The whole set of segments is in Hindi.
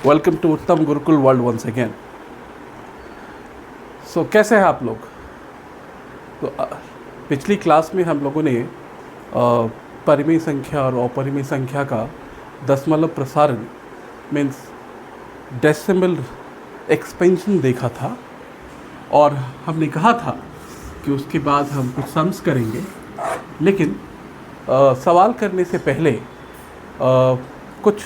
वेलकम टू उत्तम गुरुकुल वर्ल्ड वंस अगेन। सो कैसे हैं आप लोग? तो पिछली क्लास में हम लोगों ने परिमेय संख्या और अपरिमेय संख्या का दशमलव प्रसारण मीन्स डेसिमल एक्सपेंशन देखा था, और हमने कहा था कि उसके बाद हम कुछ सम्स करेंगे। लेकिन सवाल करने से पहले कुछ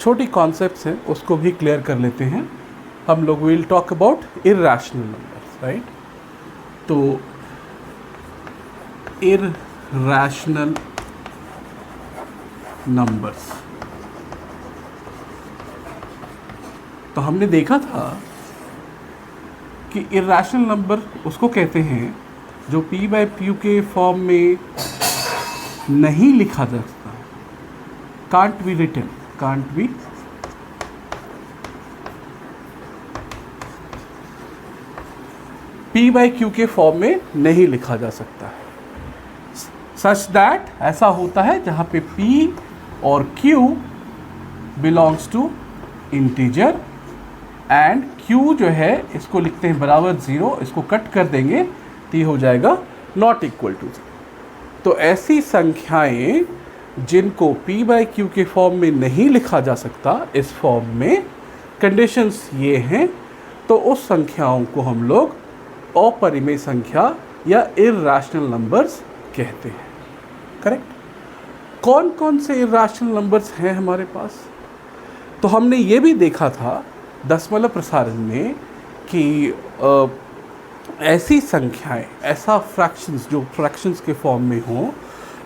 छोटी कॉन्सेप्ट्स हैं, उसको भी क्लियर कर लेते हैं। हम लोग will talk about irrational numbers, right? तो इर्रेशनल नंबर्स, तो हमने देखा था कि इर्रेशनल नंबर उसको कहते हैं जो p/q के फॉर्म में नहीं लिखा जा सकता, can't be written, can't be p/q के फॉर्म में नहीं लिखा जा सकता है। सच दैट ऐसा होता है जहां पे p और q belongs to integer and q जो है इसको लिखते हैं बराबर 0, इसको कट कर देंगे तो ये हो जाएगा नॉट इक्वल टू 0। तो ऐसी संख्याएं जिनको p/q के फॉर्म में नहीं लिखा जा सकता, इस फॉर्म में कंडीशंस ये हैं, तो उस संख्याओं को हम लोग अपरिमेय संख्या या इर्रेशनल नंबर्स कहते हैं। करेक्ट? कौन कौन से इर्रेशनल नंबर्स हैं हमारे पास? तो हमने ये भी देखा था दशमलव प्रसारण में कि ऐसी संख्याएं, ऐसा फ्रैक्शंस जो फ्रैक्शंस के फॉर्म में हों,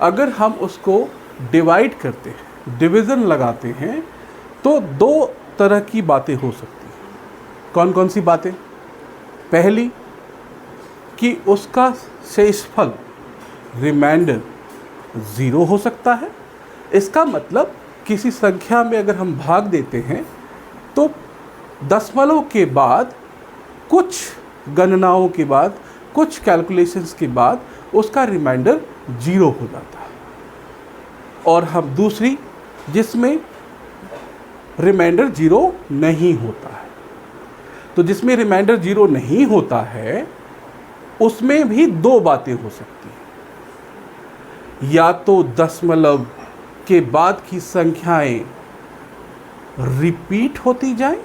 अगर हम उसको डिवाइड करते हैं, डिवीज़न लगाते हैं, तो दो तरह की बातें हो सकती हैं। कौन कौन सी बातें? पहली कि उसका शेषफल रिमाइंडर 0 हो सकता है। इसका मतलब किसी संख्या में अगर हम भाग देते हैं तो दशमलव के बाद, कुछ गणनाओं के बाद, कुछ कैलकुलेशंस के बाद उसका रिमाइंडर 0 हो जाता है। और हम दूसरी जिसमें रिमाइंडर 0 नहीं होता है, तो जिसमें रिमाइंडर 0 नहीं होता है उसमें भी दो बातें हो सकती हैं। या तो दशमलव के बाद की संख्याएं रिपीट होती जाएं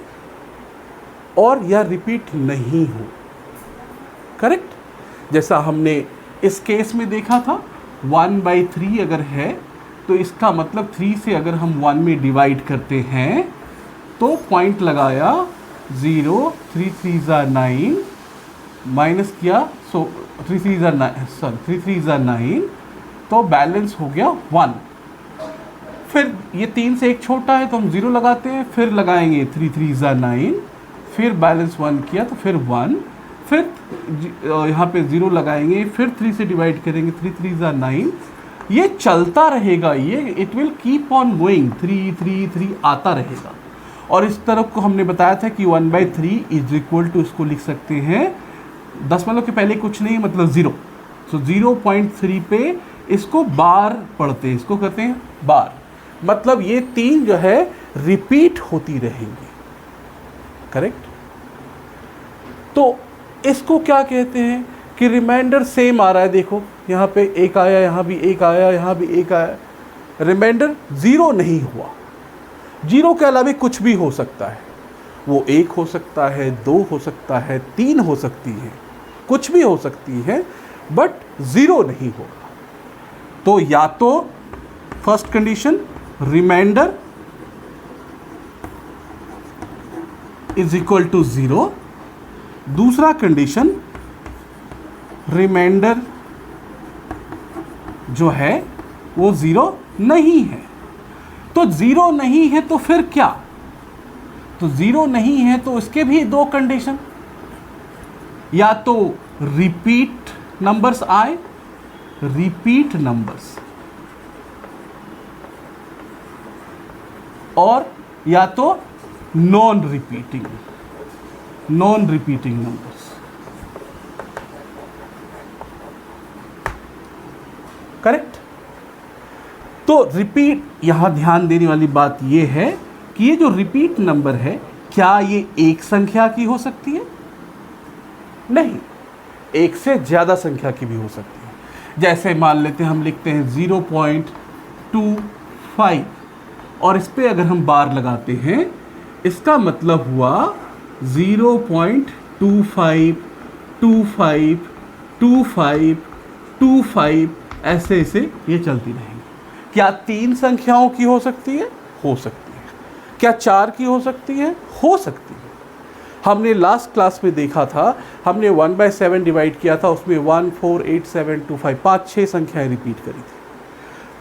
और या रिपीट नहीं हो। करेक्ट? जैसा हमने इस केस में देखा था, 1/3 अगर है तो इसका मतलब 3 से अगर हम 1 में डिवाइड करते हैं तो पॉइंट लगाया 0, 3 3 9, माइनस किया, सो 3 3 9, तो बैलेंस हो गया 1। फिर ये 3 से एक छोटा है तो हम 0 लगाते हैं, फिर लगाएंगे 3 3 9, फिर बैलेंस 1 किया तो फिर 1, फिर यहाँ पे 0 लगाएंगे, फिर 3 से डिवाइड करेंगे, 3 3 9। ये चलता रहेगा, ये it will keep on going, 3 3 3 आता रहेगा। और इस तरफ को हमने बताया था कि 1/3 इज इक्वल टू, इसको लिख सकते हैं दशमलव के पहले कुछ नहीं मतलब 0, सो 0.3 पे इसको बार पढ़ते हैं, इसको कहते हैं बार। मतलब ये 3 जो है रिपीट होती रहेंगी। करेक्ट? तो इसको क्या कहते हैं कि रिमाइंडर सेम आ रहा है। देखो यहाँ पे 1 आया, यहाँ भी 1 आया, यहाँ भी 1 आया, रिमाइंडर 0 नहीं हुआ। 0 के अलावा कुछ भी हो सकता है, वो 1 हो सकता है, 2 हो सकता है, 3 हो सकती है, कुछ भी हो सकती है, बट 0 नहीं होगा। तो या तो first condition remainder is equal to 0, दूसरा कंडीशन रिमाइंडर जो है वो 0 नहीं है। तो 0 नहीं है तो फिर क्या? तो 0 नहीं है तो इसके भी दो कंडीशन, या तो रिपीट नंबर्स आए, रिपीट नंबर्स, और या तो नॉन रिपीटिंग नंबर्स। करेक्ट? तो रिपीट, यहां ध्यान देने वाली बात यह है कि ये जो रिपीट नंबर है क्या ये एक संख्या की हो सकती है? नहीं, एक से ज़्यादा संख्या की भी हो सकती है। जैसे मान लेते हैं हम लिखते हैं 0.25 और इस पर अगर हम बार लगाते हैं इसका मतलब हुआ 0.25 25 25 25 ऐसे ऐसे ये चलती रहेंगी। क्या 3 संख्याओं की हो सकती है? हो सकती है। क्या 4 की हो सकती है? हो सकती है। हमने लास्ट क्लास में देखा था, हमने 1/7 डिवाइड किया था, उसमें 1 4 8 7 2 5 5-6 संख्याएं रिपीट करी थी।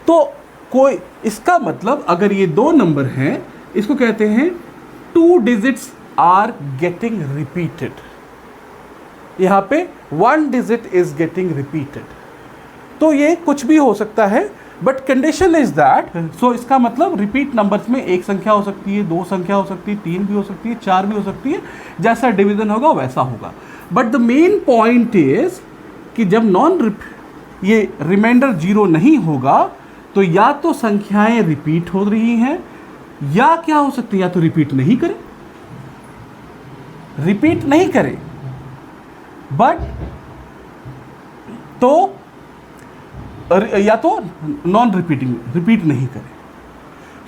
तो कोई इसका मतलब अगर ये 2 नंबर हैं, इसको कहते हैं 2 डिजिट्स आर गेटिंग रिपीटेड। यहाँ पे 1 डिजिट इज गेटिंग रिपीटेड। तो ये कुछ भी हो सकता है, बट कंडीशन इज दैट, सो इसका मतलब रिपीट नंबर्स में एक संख्या हो सकती है, 2 संख्या हो सकती है, 3 भी हो सकती है, 4 भी हो सकती है, जैसा डिवीजन होगा वैसा होगा। But the main point is कि जब ये रिमाइंडर 0 नहीं होगा तो या तो संख्याएं रिपीट हो रही हैं या क्या हो सकती है, या तो रिपीट नहीं करें बट तो या तो रिपीट नहीं करें।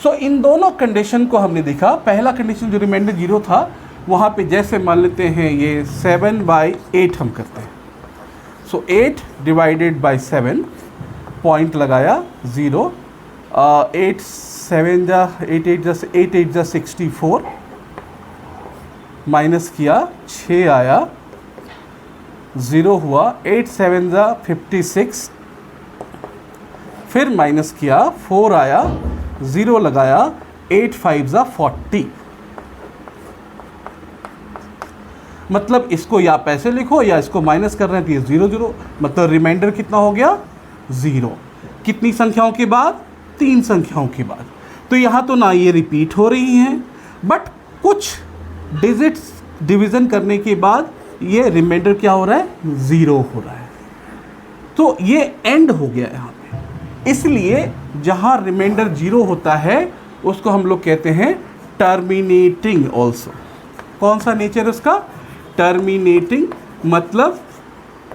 सो इन दोनों कंडीशन को हमने देखा। पहला कंडीशन जो रिमाइंडर 0 था, वहाँ पे जैसे मान लेते हैं ये 7/8 हम करते हैं। सो 8 डिवाइडेड बाई 7, पॉइंट लगाया 0, 8 7 जा 8 8 जा 8 8 जा 64, माइनस किया 6 आया, 0 हुआ, 8 7 जा 56, फिर माइनस किया 4 आया, 0 लगाया, 8 5 जा 40। मतलब इसको या पैसे लिखो या इसको माइनस कर रहे हैं तो ये 0 0, मतलब रिमाइंडर कितना हो गया? 0। कितनी संख्याओं के बाद? 3 संख्याओं के बाद। तो यहाँ तो ना ये रिपीट हो रही हैं, बट कुछ डिजिट्स डिवीज़न करने के बाद ये रिमाइंडर क्या हो रहा है? 0 हो रहा है। तो ये एंड हो गया यहाँ पे। इसलिए जहाँ रिमाइंडर 0 होता है उसको हम लोग कहते हैं टर्मिनेटिंग ऑल्सो। कौन सा नेचर है उसका? टर्मिनेटिंग, मतलब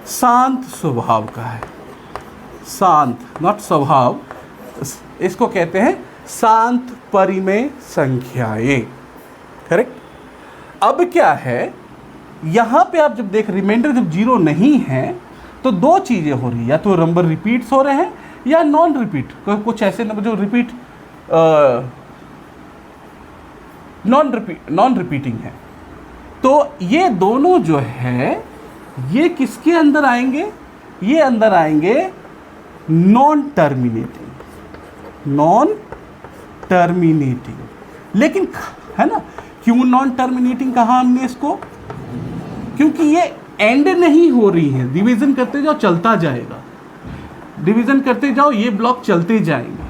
शांत स्वभाव का है। शांत, नॉट स्वभाव, इसको कहते हैं शांत परिमेय संख्याएं। करेक्ट। अब क्या है, यहाँ पे आप जब देख रिमाइंडर जब 0 नहीं है तो 2 चीज़ें हो रही है, या तो नंबर रिपीट्स हो रहे हैं या नॉन रिपीट। कुछ ऐसे नंबर जो रिपीट नॉन रिपीटिंग है। तो ये दोनों जो है ये किसके अंदर आएंगे? ये अंदर आएंगे नॉन टर्मिनेटिंग। लेकिन है ना, क्यों नॉन टर्मिनेटिंग कहा हमने इसको? क्योंकि ये एंड नहीं हो रही है। डिवीजन करते जाओ चलता जाएगा, डिवीजन करते जाओ ये ब्लॉक चलते जाएंगे।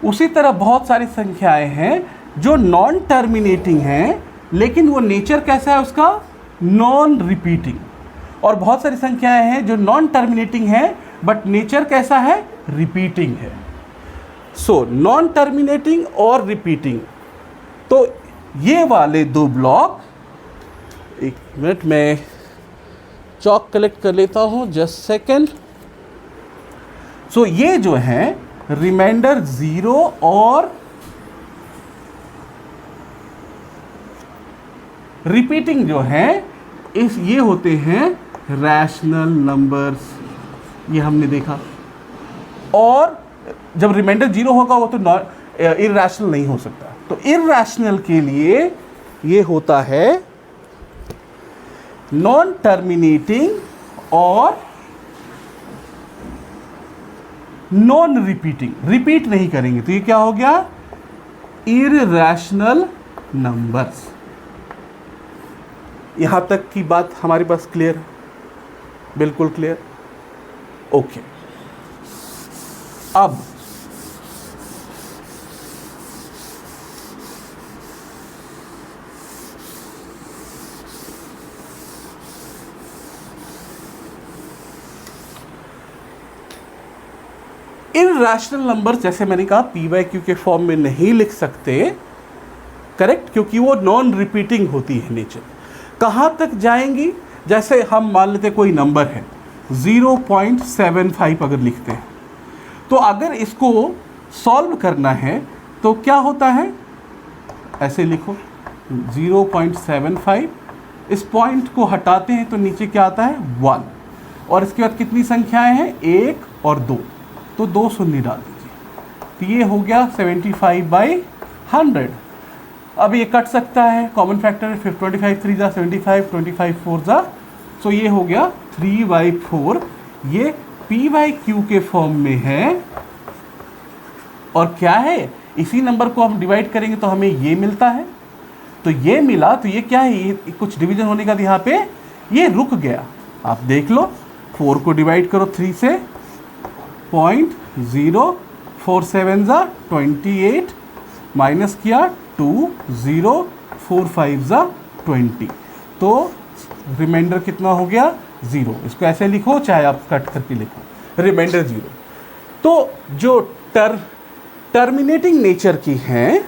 उसी तरह बहुत सारी संख्याएं हैं जो नॉन टर्मिनेटिंग हैं, लेकिन वो नेचर कैसा है उसका? Non repeating. और बहुत सारी संख्याएं हैं जो नॉन टर्मिनेटिंग है बट नेचर कैसा है? रिपीटिंग है। सो नॉन टर्मिनेटिंग और रिपीटिंग, तो ये वाले 2 ब्लॉक, एक मिनट में चॉक कलेक्ट कर लेता हूं, जस्ट सेकेंड। सो ये जो है रिमाइंडर 0 और रिपीटिंग जो है ये होते हैं रैशनल नंबर्स। ये हमने देखा। और जब रिमाइंडर 0 होगा वो तो इरैशनल नहीं हो सकता। तो इरैशनल के लिए ये होता है नॉन टर्मिनेटिंग और नॉन रिपीटिंग। रिपीट नहीं करेंगे तो ये क्या हो गया? Irrational numbers. यहां तक की बात हमारे पास क्लियर है? बिल्कुल क्लियर। ओके। अब इरैशनल नंबर्स, जैसे मैंने कहा, पी वाई क्यू के फॉर्म में नहीं लिख सकते, करेक्ट, क्योंकि वो नॉन रिपीटिंग होती है नेचर। कहाँ तक जाएंगी? जैसे हम मान लेते कोई नंबर है 0.75 अगर लिखते हैं, तो अगर इसको सॉल्व करना है तो क्या होता है, ऐसे लिखो 0.75, इस पॉइंट को हटाते हैं तो नीचे क्या आता है 1, और इसके बाद कितनी संख्याएं हैं 1 और 2, तो 2 शून्य डाल दीजिए, तो ये हो गया 75/100। अब ये कट सकता है, कॉमन फैक्टर है, 25 3 जा 75, 25 4 जा, सो ये हो गया 3/4। ये p/q के फॉर्म में है, और क्या है, इसी नंबर को हम डिवाइड करेंगे तो हमें ये मिलता है, तो ये मिला, तो ये क्या है, ये कुछ डिवीजन होने का यहाँ पे ये रुक गया। आप देख लो, 4 को डिवाइड करो 3 से, 0.047 जा 28, माइनस किया 2045 जा 20, तो रिमाइंडर कितना हो गया 0। इसको ऐसे लिखो, चाहे आप कट करके लिखो, रिमाइंडर 0। तो जो टर्मिनेटिंग नेचर की हैं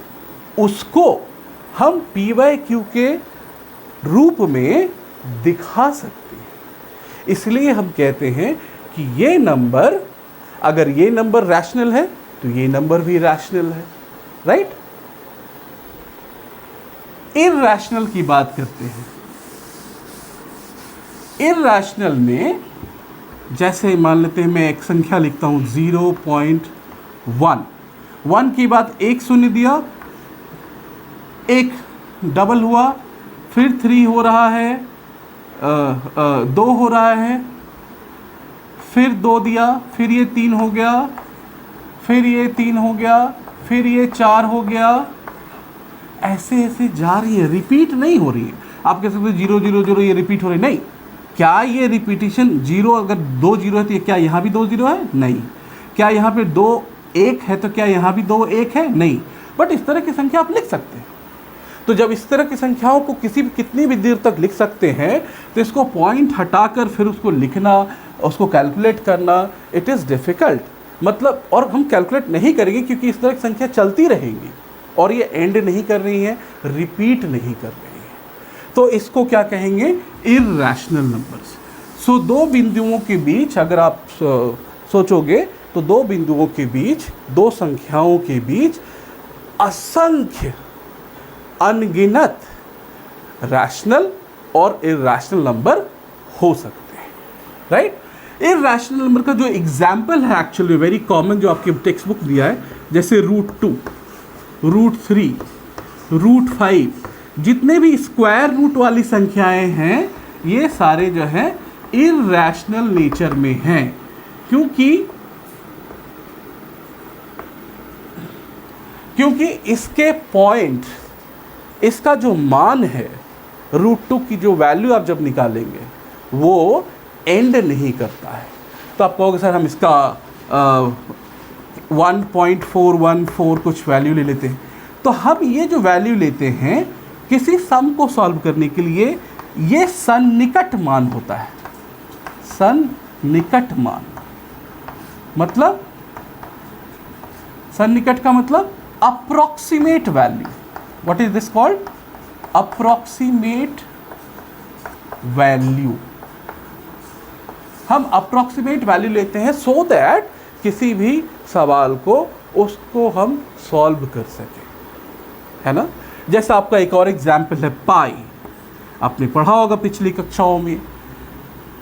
उसको हम p/q के रूप में दिखा सकते हैं। इसलिए हम कहते हैं कि ये नंबर, अगर ये नंबर रैशनल है तो ये नंबर भी रैशनल है, राइट। इररैशनल की बात करते हैं। इररैशनल में जैसे मान लेते हैं, मैं एक संख्या लिखता हूं 0.1, 1 की बाद एक शून्य दिया, एक डबल हुआ, फिर 3 हो रहा है, 2 हो रहा है, फिर 2 दिया, फिर ये 3 हो गया, फिर ये 3 हो गया, फिर ये 4 हो गया, ऐसे ऐसे जा रही है, रिपीट नहीं हो रही है। आप कह सकते 0 0 0 ये रिपीट हो रही, नहीं। क्या ये रिपीटिशन 0, अगर 2 0 है तो क्या यहाँ भी 2 0 है? नहीं। क्या यहाँ पे 2 1 है तो क्या यहाँ भी 2 1 है? नहीं। बट इस तरह की संख्या आप लिख सकते हैं। तो जब इस तरह की संख्याओं को कितनी भी देर तक लिख सकते हैं, तो इसको पॉइंट हटाकर फिर उसको लिखना, उसको कैलकुलेट करना, इट इज़ डिफ़िकल्ट। मतलब, और हम कैलकुलेट नहीं करेंगे क्योंकि इस तरह की संख्या चलती रहेंगी और ये एंड नहीं कर रही है, रिपीट नहीं कर रही है। तो इसको क्या कहेंगे? Irrational numbers. सो दो बिंदुओं के बीच अगर आप सोचोगे तो दो बिंदुओं के बीच, दो संख्याओं के बीच असंख्य, अनगिनत रैशनल और इररैशनल नंबर हो सकते हैं, राइट। इररैशनल नंबर का जो एग्जाम्पल है एक्चुअली वेरी कॉमन, जो आपके टेक्स्ट बुक दिया है, जैसे √2, √3, √5, जितने भी स्क्वायर रूट वाली संख्याएं हैं, ये सारे जो हैं इररैशनल नेचर में हैं, क्योंकि इसके पॉइंट, इसका जो मान है √2 की जो वैल्यू आप जब निकालेंगे वो एंड नहीं करता है। तो आप कहोगे सर हम इसका 1.414 कुछ वैल्यू ले लेते हैं। तो हम ये जो वैल्यू लेते हैं किसी सम को सॉल्व करने के लिए, ये सन्निकट मान होता है। सन्निकट मान मतलब, सन्निकट का मतलब approximate value. What is this called? Approximate value. हम अप्रॉक्सीमेट वैल्यू लेते हैं सो दैट किसी भी सवाल को उसको हम सॉल्व कर सकें, है ना। जैसा आपका एक और एग्जाम्पल है पाई। आपने पढ़ा होगा पिछली कक्षाओं में,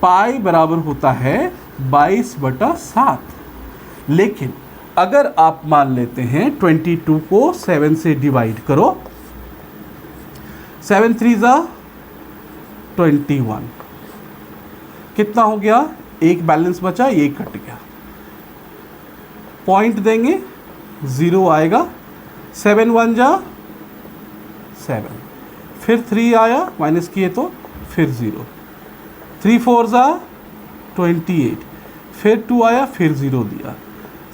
पाई बराबर होता है 22/7। लेकिन अगर आप मान लेते हैं 22 को 7 से डिवाइड करो, 7 3 जा 21, कितना हो गया? एक बैलेंस बचा, ये कट गया, पॉइंट देंगे 0 आएगा, 7 1 जा 7, फिर 3 आया, माइनस किए तो फिर 0, 3 4 जा 28, फिर 2 आया, फिर 0 दिया,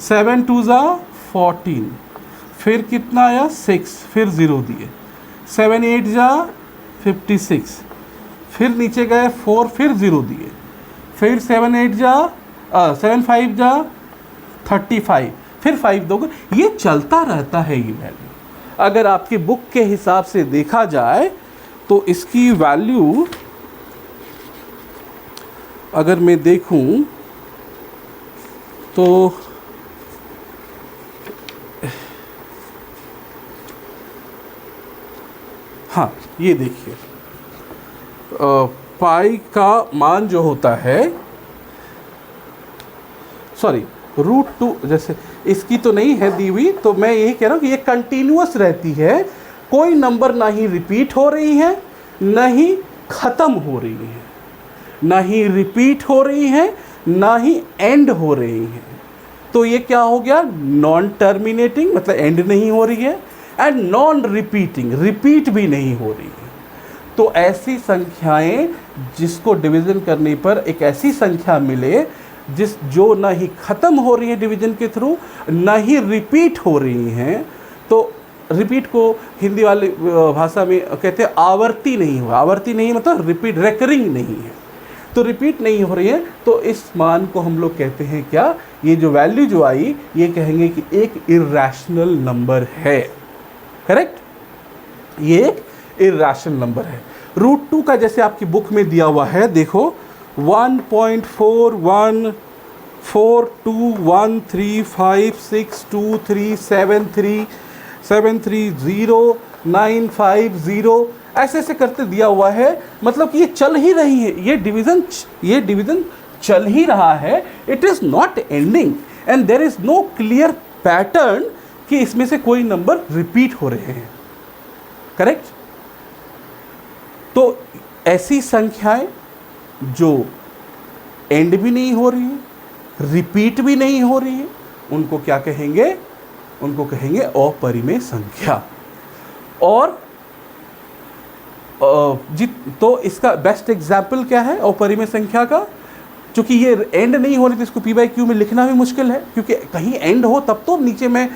7 2 जा 14, फिर कितना आया 6, फिर 0 दिए, 7 8 जा 56, फिर नीचे गए 4, फिर 0 दिए, फिर 7 8 जा 7 5 जा 35, फिर 5 दोगे, ये चलता रहता है ये वैल्यू। अगर आपकी बुक के हिसाब से देखा जाए तो इसकी वैल्यू अगर मैं देखूं तो हाँ, ये देखिए पाई का मान जो होता है, सॉरी √2, जैसे इसकी तो नहीं है दी हुई, तो मैं यही कह रहा हूँ कि ये कंटिन्यूअस रहती है, कोई नंबर ना ही रिपीट हो रही है ना ही ख़त्म हो रही है, ना ही रिपीट हो रही है ना ही एंड हो रही है। तो ये क्या हो गया, नॉन टर्मिनेटिंग मतलब एंड नहीं हो रही है, एंड नॉन रिपीटिंग रिपीट भी नहीं हो रही है। तो ऐसी संख्याएं जिसको डिवीज़न करने पर एक ऐसी संख्या मिले जो ना ही ख़त्म हो रही है डिवीज़न के थ्रू, ना ही रिपीट हो रही हैं। तो रिपीट को हिंदी वाली भाषा में कहते हैं आवर्ती नहीं हो, आवर्ती नहीं मतलब रिपीट, रेकरिंग नहीं है, तो रिपीट नहीं हो रही है। तो इस मान को हम लोग कहते हैं क्या, ये जो वैल्यू जो आई ये कहेंगे कि एक इर्रेशनल नंबर है। करेक्ट, ये एक इर्रेशनल नंबर है। √2 का जैसे आपकी बुक में दिया हुआ है, देखो 1.41435623737095 ऐसे ऐसे करते दिया हुआ है, मतलब कि ये चल ही रही है, ये डिवीज़न चल ही रहा है। It is not ending and there is no clear pattern कि इसमें से कोई नंबर रिपीट हो रहे हैं। करेक्ट, तो ऐसी संख्याएं जो एंड भी नहीं हो रही है, रिपीट भी नहीं हो रही है, उनको क्या कहेंगे, उनको कहेंगे अपरिमेय संख्या। और तो इसका बेस्ट एग्जाम्पल क्या है अपरिमेय संख्या का, क्योंकि ये एंड नहीं हो रही तो इसको p/q में लिखना भी मुश्किल है, क्योंकि कहीं एंड हो तब तो नीचे मैं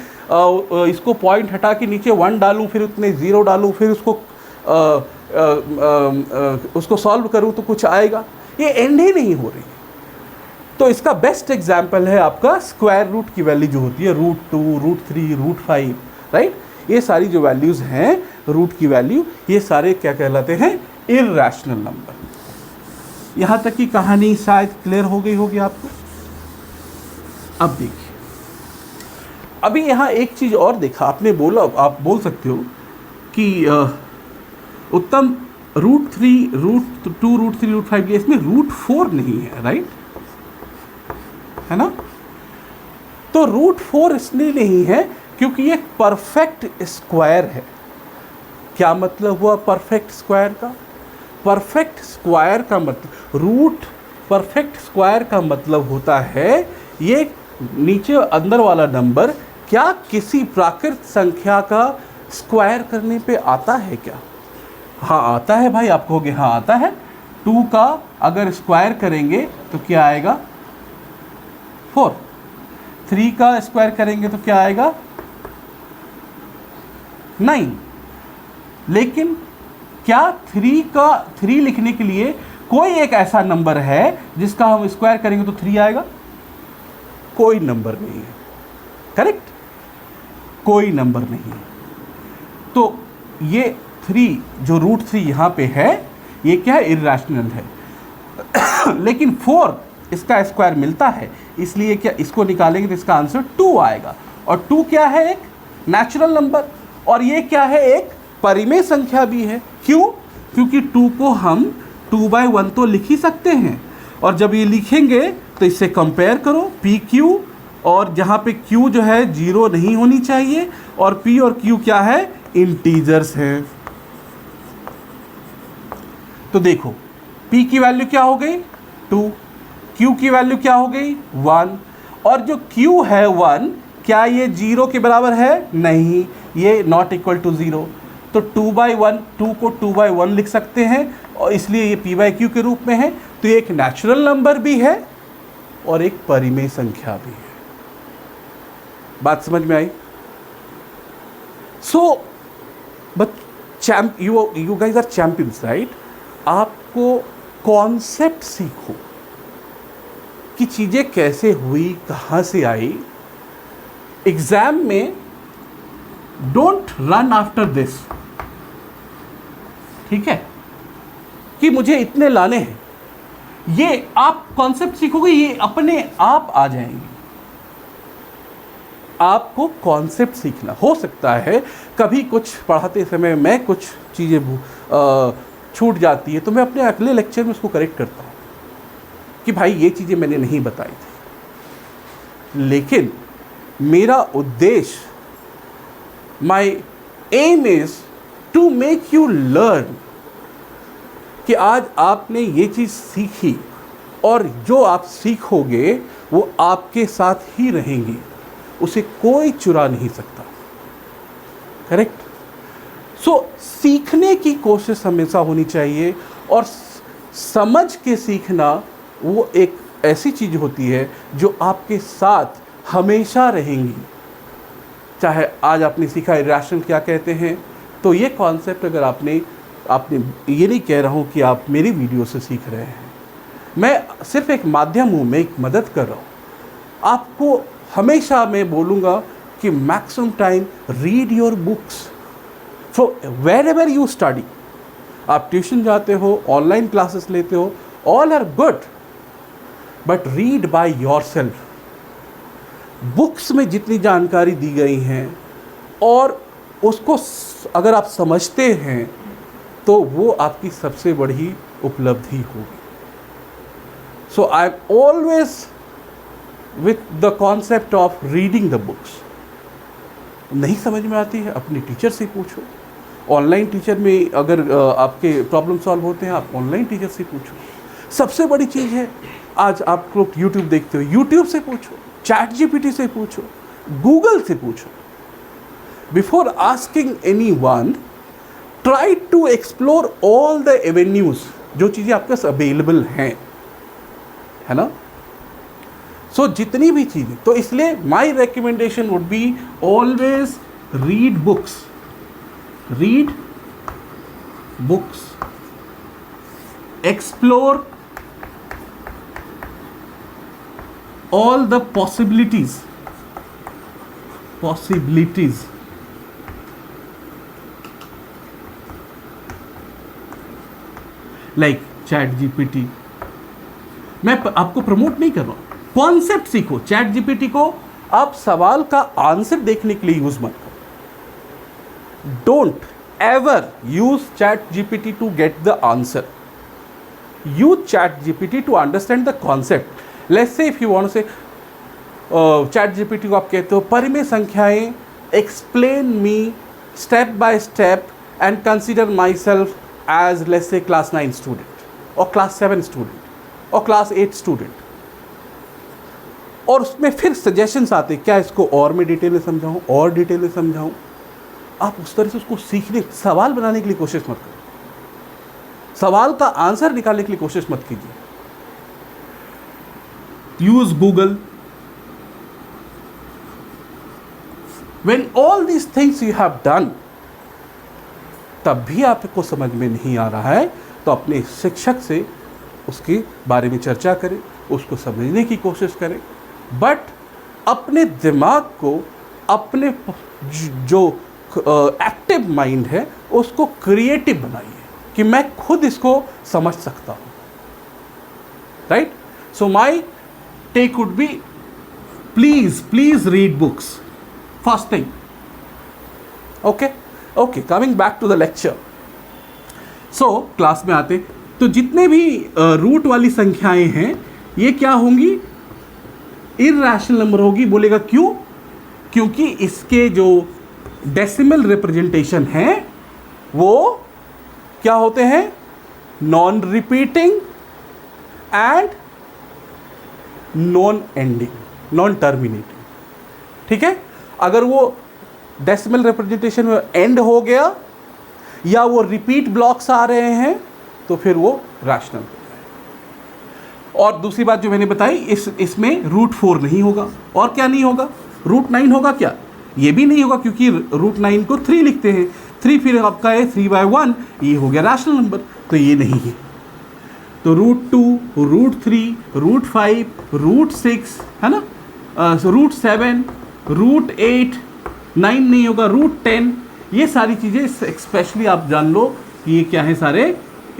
इसको पॉइंट हटा के नीचे 1 डालूं, फिर उतने 0 डालूं, फिर उसको सॉल्व करूं तो कुछ आएगा। ये एंड ही नहीं हो रही। तो इसका बेस्ट एग्जाम्पल है आपका स्क्वायर रूट की वैल्यू जो होती है, √2, √3, √5, राइट। ये सारी जो वैल्यूज़ हैं रूट की वैल्यू, ये सारे क्या कहलाते हैं, इर्रेशनल नंबर। यहाँ तक की कहानी शायद क्लियर हो गई होगी आपको। अब देखिए, अभी यहाँ एक चीज़ और देखा आपने, बोला आप बोल सकते हो कि उत्तम √3, √2, √3, √5 ये इसमें √4 नहीं है, राइट, है ना। तो √4 इसलिए नहीं है क्योंकि ये परफेक्ट स्क्वायर है। क्या मतलब हुआ परफेक्ट स्क्वायर का? परफेक्ट स्क्वायर का मतलब परफेक्ट स्क्वायर का मतलब होता है ये नीचे अंदर वाला नंबर क्या किसी प्राकृत संख्या का स्क्वायर करने पे आता है क्या? हाँ आता है भाई, आप कहोगे हाँ आता है। 2 का अगर स्क्वायर करेंगे तो क्या आएगा, 4। 3 का स्क्वायर करेंगे तो क्या आएगा, 9। लेकिन क्या 3 लिखने के लिए कोई एक ऐसा नंबर है जिसका हम स्क्वायर करेंगे तो 3 आएगा? कोई नंबर नहीं है। करेक्ट, कोई नंबर नहीं है। तो ये 3 जो √3 यहाँ पे है ये क्या है, इर्रेशनल है। लेकिन 4 इसका स्क्वायर मिलता है, इसलिए क्या इसको निकालेंगे तो इसका आंसर 2 आएगा। और 2 क्या है, एक नेचुरल नंबर, और ये क्या है, एक परिमेय संख्या भी है। क्यों? क्योंकि 2 को हम 2/1 तो लिख ही सकते हैं, और जब ये लिखेंगे तो इससे कंपेयर करो PQ, और जहाँ पे Q जो है 0 नहीं होनी चाहिए, और P और Q क्या है, इंटीजर्स हैं। तो देखो P की वैल्यू क्या हो गई, 2, Q की वैल्यू क्या हो गई, 1, और जो Q है 1, क्या ये 0 के बराबर है, नहीं, ये नॉट इक्वल टू 0। तो 2/1, 2 को 2/1 लिख सकते हैं, और इसलिए ये p/q के रूप में है। तो ये एक नेचुरल नंबर भी है और एक परिमेय संख्या भी है। बात समझ में आई? So but you guys are champions, right. आपको कॉन्सेप्ट सीखो कि चीज़ें कैसे हुई, कहाँ से आई। एग्ज़ाम में डोंट रन आफ्टर दिस, ठीक है, कि मुझे इतने लाने हैं। ये आप कॉन्सेप्ट सीखोगे, ये अपने आप आ जाएंगे। आपको कॉन्सेप्ट सीखना, हो सकता है कभी कुछ पढ़ाते समय मैं कुछ चीज़ें छूट जाती है, तो मैं अपने अगले लेक्चर में उसको करेक्ट करता हूँ कि भाई ये चीज़ें मैंने नहीं बताई थी। लेकिन मेरा उद्देश्य, my aim is to make you learn, कि आज आपने ये चीज़ सीखी और जो आप सीखोगे वो आपके साथ ही रहेंगी, उसे कोई चुरा नहीं सकता। करेक्ट? सो सीखने की कोशिश हमेशा होनी चाहिए, और समझ के सीखना वो एक ऐसी चीज़ होती है जो आपके साथ हमेशा रहेंगी। चाहे आज आपने सीखा इरैशनल क्या कहते हैं, तो ये कॉन्सेप्ट अगर आपने ये नहीं कह रहा हूँ कि आप मेरी वीडियो से सीख रहे हैं, मैं सिर्फ एक माध्यम हूँ, मैं एक मदद कर रहा हूँ आपको। हमेशा मैं बोलूँगा कि maximum time read your books from wherever you study. आप ट्यूशन जाते हो, ऑनलाइन क्लासेस लेते हो, all are good, but read by yourself. Books में जितनी जानकारी दी गई हैं और उसको अगर आप समझते हैं तो वो आपकी सबसे बड़ी उपलब्धि होगी। So I am always with the concept of reading the books. नहीं समझ में आती है, अपने टीचर से पूछो। ऑनलाइन टीचर में अगर आपके प्रॉब्लम सॉल्व होते हैं, आप ऑनलाइन टीचर से पूछो। सबसे बड़ी चीज़ है, आज आप लोग यूट्यूब देखते हो, यूट्यूब से पूछो, चैट जीपीटी से पूछो, गूगल से पूछो। Before asking anyone, try to explore all the avenues, जो चीज़ें आपके पास अवेलेबल हैं, है ना। सो जितनी भी चीज़ें, तो इसलिए my recommendation would be always read books, read books, explore all the possibilities like chat GPT. मैं आपको प्रमोट नहीं कर रहा हूं, कॉन्सेप्ट सीखो। चैट जीपीटी को आप सवाल का आंसर देखने के लिए यूज मत करो। Don't ever use ChatGPT to get the answer, use ChatGPT to understand the concept. Let's say if you want to say ChatGPT को आप कहते हो परिमेय संख्याएं, explain me step by step and consider myself as let's say class 9 student और क्लास 7 स्टूडेंट और क्लास 8 स्टूडेंट, और उसमें फिर सजेशंस आते, क्या इसको और मैं डिटेल में समझाऊं, और डिटेल में समझाऊं। आप उस तरह से उसको सीखने, सवाल बनाने के लिए कोशिश मत करो, सवाल का आंसर निकालने के लिए कोशिश मत कीजिए। Use Google. When all these things you have done, तब भी आपको समझ में नहीं आ रहा है, तो अपने शिक्षक से उसके बारे में चर्चा करें, उसको समझने की कोशिश करें, बट अपने दिमाग को, अपने जो एक्टिव माइंड है उसको क्रिएटिव बनाइए कि मैं खुद इसको समझ सकता हूँ। Right? So my take would be, please read books, first thing. Okay, coming back to the lecture. So class में आते, तो जितने भी रूट वाली संख्याएं हैं ये क्या होंगी, इरैशनल नंबर होगी। बोलेगा क्यों? क्योंकि इसके जो डेसिमल रिप्रेजेंटेशन हैं वो क्या होते हैं, non repeating and non ending, non terminating. ठीक है, अगर वो डेसिमल रिप्रेजेंटेशन में एंड हो गया या वो रिपीट ब्लॉक्स आ रहे हैं तो फिर वो रैशनल हो जाए। और दूसरी बात जो मैंने बताई, इसमें रूट 4 नहीं होगा। और क्या नहीं होगा, रूट 9 होगा क्या, ये भी नहीं होगा, क्योंकि रूट 9 को 3 लिखते हैं, 3 फिर आपका है 3/1, ये हो गया रैशनल नंबर, तो ये नहीं है। तो रूट 2, रूट 3, रूट 5, रूट 6, है ना, रूट 7, रूट 8, 9 नहीं होगा, √10। ये सारी चीजें स्पेशली आप जान लो कि ये क्या है, सारे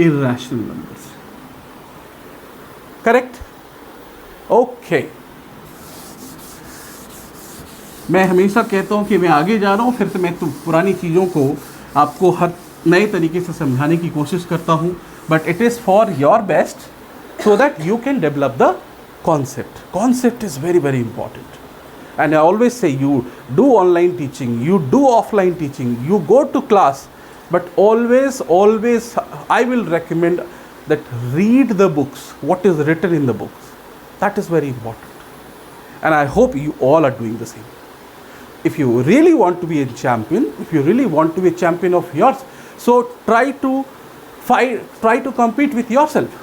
इर्रेशनल नंबर्स। करेक्ट? ओके। मैं हमेशा कहता हूं कि मैं आगे जा रहा हूं, फिर से मैं तो पुरानी चीज़ों को आपको हर नए तरीके से समझाने की कोशिश करता हूं, but it is for your best so that you can develop the concept. Concept is very, very important. And I always say, you do online teaching, you do offline teaching, you go to class, but always I will recommend that read the books, what is written in the books. That is very important. And I hope you all are doing the same. If you really want to be a champion, if you really want to be a champion of yours, so try to compete with yourself.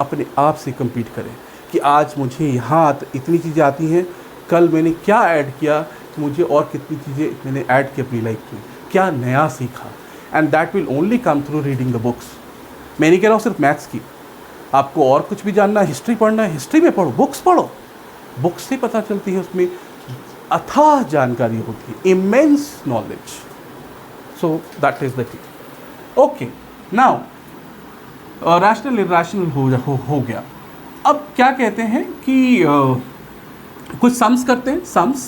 अपने आप से compete करें कि आज मुझे यहाँ इतनी चीज़ें आती हैं, कल मैंने क्या ऐड किया तो मुझे और कितनी चीज़ें मैंने ऐड की अपनी लाइफ में, क्या नया सीखा। And that will only come through reading the books. मैं नहीं कह रहा हूँ सिर्फ मैथ्स की, आपको और कुछ भी जानना है, हिस्ट्री पढ़ना है, हिस्ट्री में पढ़ो, बुक्स पढ़ो, बुक्स से पता चलती है, उसमें अथाह जानकारी होती है, immense knowledge. So that is the key. Okay, now rational irrational हो गया। अब क्या कहते हैं कि कुछ सम्स करते हैं। सम्स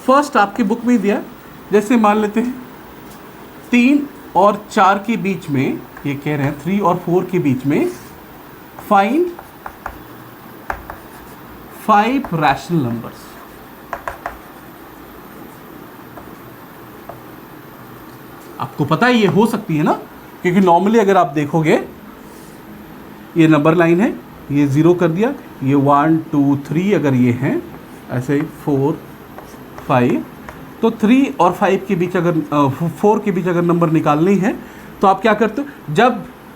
फर्स्ट आपकी बुक में दिया, जैसे मान लेते हैं 3 और 4 के बीच में, ये कह रहे हैं 3 और 4 के बीच में फाइंड 5 रैशनल नंबर्स। आपको पता है ये हो सकती है ना, क्योंकि नॉर्मली अगर आप देखोगे ये नंबर लाइन है, ये 0 कर दिया, ये 1 2 3 अगर ये हैं ऐसे 4 5, तो 3 और 5 के बीच अगर 4 के बीच अगर नंबर निकालनी है तो आप क्या करते हो,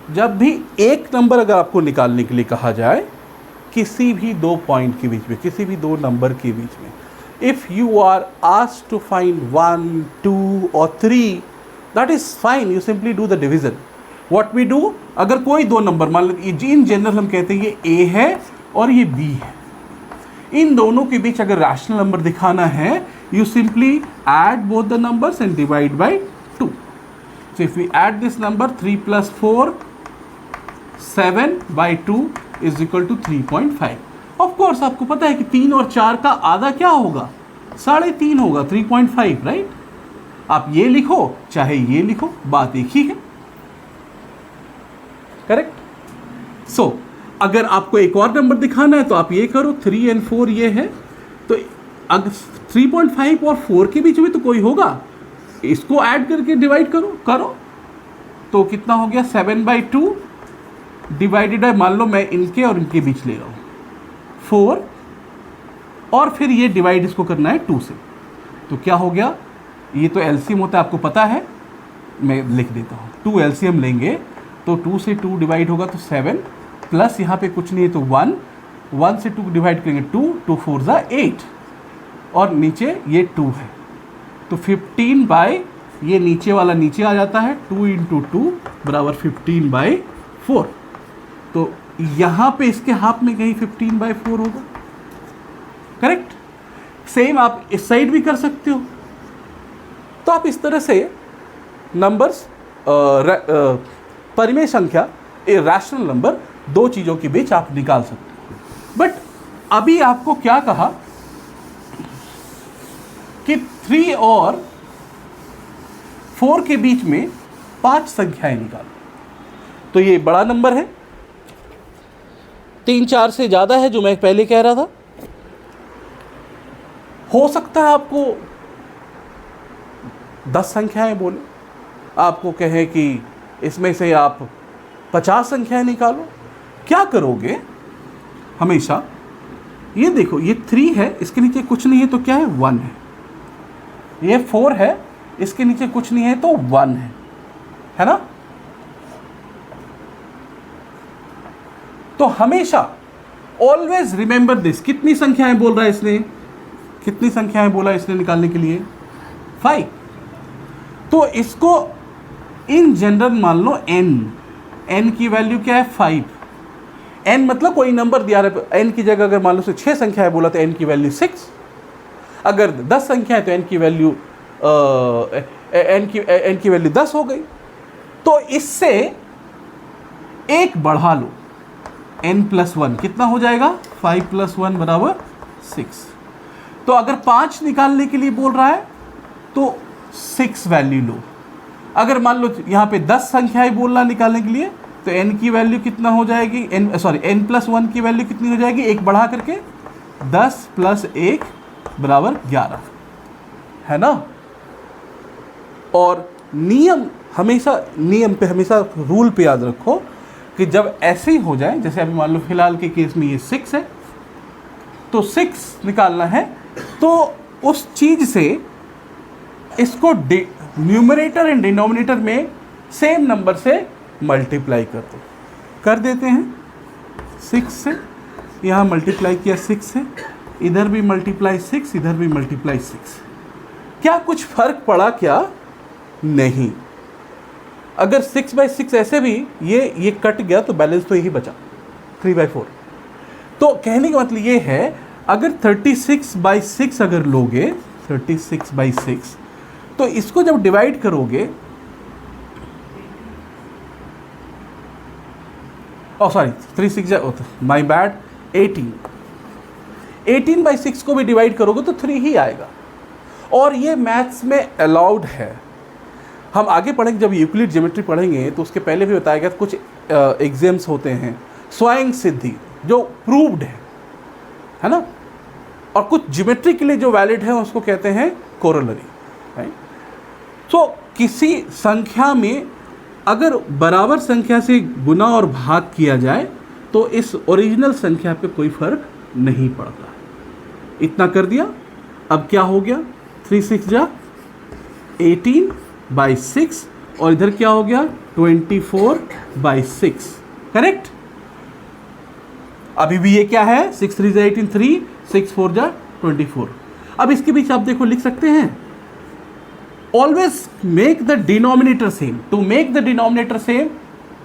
जब भी एक नंबर अगर आपको निकालने के लिए कहा जाए किसी भी 2 पॉइंट के बीच में, किसी भी 2 नंबर के बीच में, if you are asked to find 1 2 और 3, that is fine, you simply do the division. What we do, अगर कोई 2 नंबर मान लो, इन जनरल हम कहते हैं ये A है और ये B है, इन दोनों के बीच अगर रैशनल नंबर दिखाना है, you simply add both the numbers and divide by 2. So if we add this number 3 plus 4, 7 by 2 is equal to 3.5. Of course आपको पता है कि 3 और 4 का आधा क्या होगा, 3.5 होगा, 3.5, राइट। आप ये लिखो चाहे ये लिखो, बात एक ही है। करेक्ट? सो अगर आपको एक और नंबर दिखाना है तो आप ये करो, 3 और 4 ये है, तो अगर 3.5 और 4 के बीच में तो कोई होगा, इसको ऐड करके डिवाइड करो तो कितना हो गया, 7/2 डिवाइडेड बाय, मान लो मैं इनके और इनके बीच ले रहा हूँ 4, और फिर ये डिवाइड इसको करना है 2 से, तो क्या हो गया, ये तो एलसीएम होता है आपको पता है, मैं लिख देता हूँ। 2 एलसीएम लेंगे तो 2 से 2 डिवाइड होगा तो 7, प्लस यहाँ पे कुछ नहीं है तो 1 से 2 डिवाइड करेंगे 2 2 4 ज़ा 8, और नीचे ये 2 है तो 15 बाय, ये नीचे वाला नीचे आ जाता है, 2 × 2 बराबर 15/4, तो यहाँ पे इसके हाफ में कहीं 15/4 होगा। करेक्ट? सेम आप इस साइड भी कर सकते हो। तो आप इस तरह से नंबर्स, परिमेय संख्या, रैशनल नंबर, 2 चीज़ों के बीच आप निकाल सकते हो। बट अभी आपको क्या कहा कि 3 और 4 के बीच में 5 संख्याएं निकालो, तो ये बड़ा नंबर है, 3 4 से ज़्यादा है, जो मैं पहले कह रहा था। हो सकता है आपको 10 संख्याएं बोले, आपको कहे कि इसमें से आप 50 संख्याएं निकालो। क्या करोगे, हमेशा ये देखो, ये 3 है, इसके नीचे कुछ नहीं है तो क्या है, 1 है। ये 4 है, इसके नीचे कुछ नहीं है तो 1 है ना। तो हमेशा ऑलवेज रिमेंबर दिस। कितनी संख्याएं बोल रहा है इसने, कितनी संख्याएं बोला इसने निकालने के लिए, 5। तो इसको इन जनरल मान लो n की वैल्यू क्या है, 5। n मतलब कोई नंबर दिया रहा है, n की जगह अगर मान लो से 6 संख्या है बोला तो n की वैल्यू 6, अगर 10 संख्या है तो n की वैल्यू n की वैल्यू 10 हो गई। तो इससे एक बढ़ा लो, n+1 कितना हो जाएगा, 5+1 बराबर 6। तो अगर 5 निकालने के लिए बोल रहा है तो 6 वैल्यू लो। अगर मान लो यहाँ पे 10 संख्याएं बोल रहा निकालने के लिए तो n की वैल्यू कितना हो जाएगी, n+1 की वैल्यू कितनी हो जाएगी, एक बढ़ा करके 10 + 1 बराबर 11, है ना। और नियम पे हमेशा रूल पे याद रखो कि जब ऐसे ही हो जाए, जैसे अभी मान लो फिलहाल के केस में ये 6 है तो 6 निकालना है, तो उस चीज से इसको न्यूमरेटर एंड डिनोमिनेटर में सेम नंबर से मल्टीप्लाई कर देते हैं। 6 से यहाँ मल्टीप्लाई किया 6 से, इधर भी मल्टीप्लाई 6, इधर भी मल्टीप्लाई 6। क्या कुछ फर्क पड़ा क्या, नहीं। अगर 6/6 ऐसे भी ये कट गया तो बैलेंस तो यही बचा 3/4। तो कहने का मतलब ये है, अगर 36/6 अगर लोगे 36/6, तो इसको जब डिवाइड करोगे, सॉरी 36 माय बैड 18/6 को भी डिवाइड करोगे तो 3 ही आएगा। और ये मैथ्स में अलाउड है। हम आगे पढ़ेंगे, जब यूक्लिड ज्योमेट्री पढ़ेंगे तो उसके पहले भी बताया गया कुछ एग्जाम्स होते हैं स्वयं सिद्धि जो प्रूव्ड है ना, और कुछ ज्योमेट्री के लिए जो वैलिड है उसको कहते हैं कोरोलरी, राइट। तो किसी संख्या में अगर बराबर संख्या से गुना और भाग किया जाए तो इस ओरिजिनल संख्या पे कोई फर्क नहीं पड़ता। इतना कर दिया, अब क्या हो गया, 3×6 = 18/6 और इधर क्या हो गया 24/6, करेक्ट। अभी भी ये क्या है, 6×3 = 18, 3, 6×4 = 24। अब इसके बीच आप देखो लिख सकते हैं, always make the denominator same. To make the denominator same,